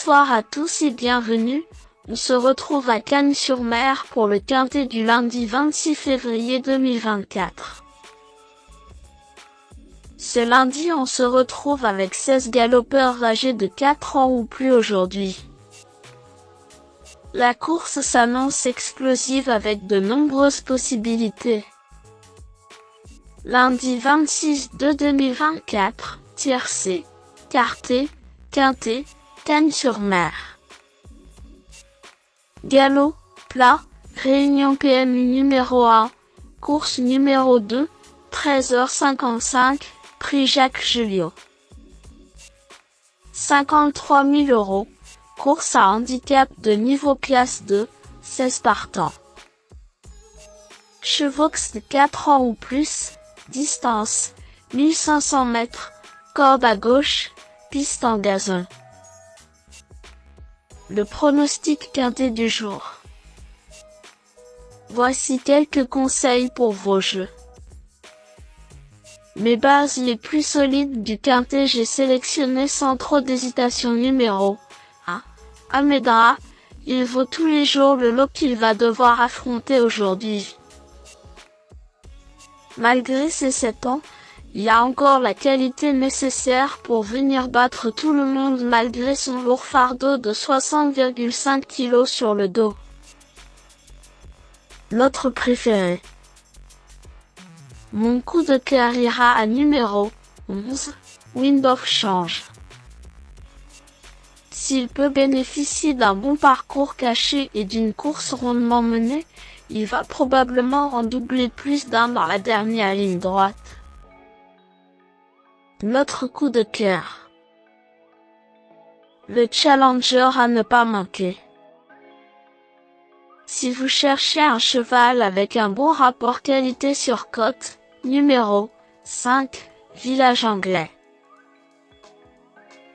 Bonsoir à tous et bienvenue, on se retrouve à Cagnes-sur-Mer pour le quintet du lundi 26 février 2024. Ce lundi on se retrouve avec 16 galopeurs âgés de 4 ans ou plus aujourd'hui. La course s'annonce explosive avec de nombreuses possibilités. Lundi 26/2/2024, tiercé, quarté, quintet, Cagnes-sur-Mer. Galop, plat, réunion PMU numéro 1, course numéro 2, 13h55, prix Jacques Julliot. 53 000 €, course à handicap de niveau classe 2, 16 partants. Chevaux de 4 ans ou plus, distance, 1500 mètres, corde à gauche, piste en gazon. Le pronostic quintet du jour. Voici quelques conseils pour vos jeux. Mes bases les plus solides du quintet, j'ai sélectionné sans trop d'hésitation numéro 1, Almedra. Il vaut tous les jours le lot qu'il va devoir affronter aujourd'hui. Malgré ses 7 ans, il a encore la qualité nécessaire pour venir battre tout le monde malgré son lourd fardeau de 60,5 kg sur le dos. Notre préféré. Mon coup de cœur ira à numéro 11, Wind of Change. S'il peut bénéficier d'un bon parcours caché et d'une course rondement menée, il va probablement en doubler plus d'un dans la dernière ligne droite. Notre coup de cœur. Le challenger à ne pas manquer. Si vous cherchez un cheval avec un bon rapport qualité sur cote, numéro 5, Village Anglais.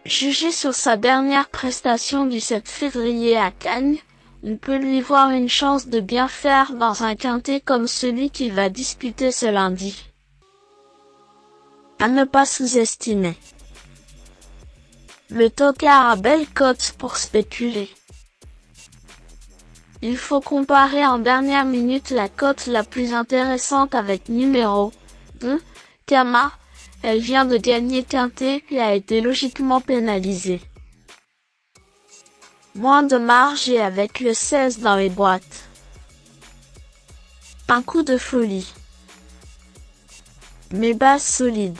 Jugé sur sa dernière prestation du 7 février à Cagnes, on peut lui voir une chance de bien faire dans un quintet comme celui qu'il va disputer ce lundi. À ne pas sous-estimer. Le tocard a belle cote pour spéculer. Il faut comparer en dernière minute la cote la plus intéressante avec numéro 2, Kama. Elle vient de gagner quintet et a été logiquement pénalisée. Moins de marge et avec le 16 dans les boîtes. Un coup de folie. Mes bases solides.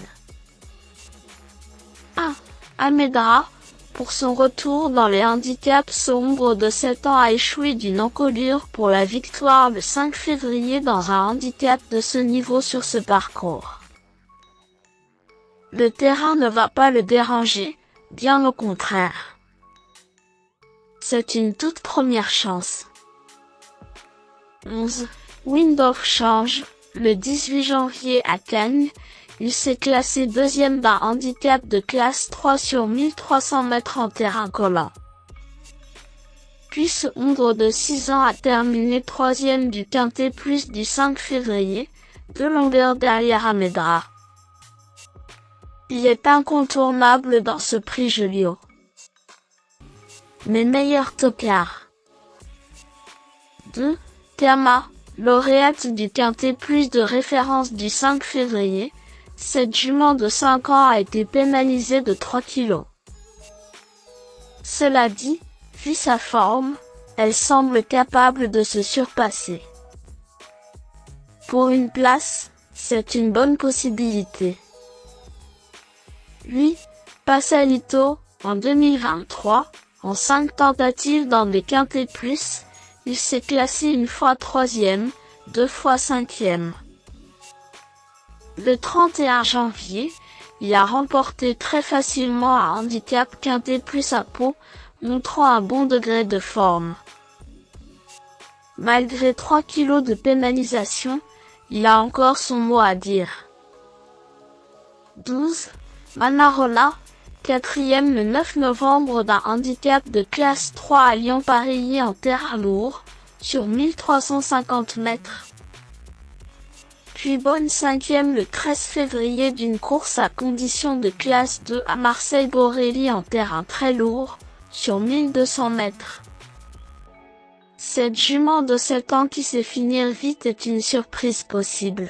1. Almedra, pour son retour dans les handicaps sombres de 7 ans, a échoué d'une encolure pour la victoire le 5 février dans un handicap de ce niveau sur ce parcours. Le terrain ne va pas le déranger, bien au contraire. C'est une toute première chance. 11. Wind of Change, le 18 janvier à Cagnes, il s'est classé deuxième d'un handicap de classe 3 sur 1300 mètres en terrain collant. Puis ce hongre de 6 ans a terminé troisième du quintet plus du 5 février, de longueur derrière Almedra. Il est incontournable dans ce prix Julliot. Mes meilleurs tocards. 2. Kama, lauréate du quintet plus de référence du 5 février, cette jument de 5 ans a été pénalisée de 3 kg. Cela dit, vu sa forme, elle semble capable de se surpasser. Pour une place, c'est une bonne possibilité. 8. Passalito, en 2023, en 5 tentatives dans des quintets plus, il s'est classé une fois 3e, 2 fois 5e. Le 31 janvier, il a remporté très facilement un handicap quintet plus à Pau, montrant un bon degré de forme. Malgré 3 kg de pénalisation, il a encore son mot à dire. 12. Manarola, 4e le 9 novembre d'un handicap de classe 3 à Lyon-Paris en terrain lourd, sur 1350 mètres. Puis bonne 5e le 13 février d'une course à condition de classe 2 à Marseille-Borelli en terrain très lourd, sur 1200 mètres. Cette jument de 7 ans qui sait finir vite est une surprise possible.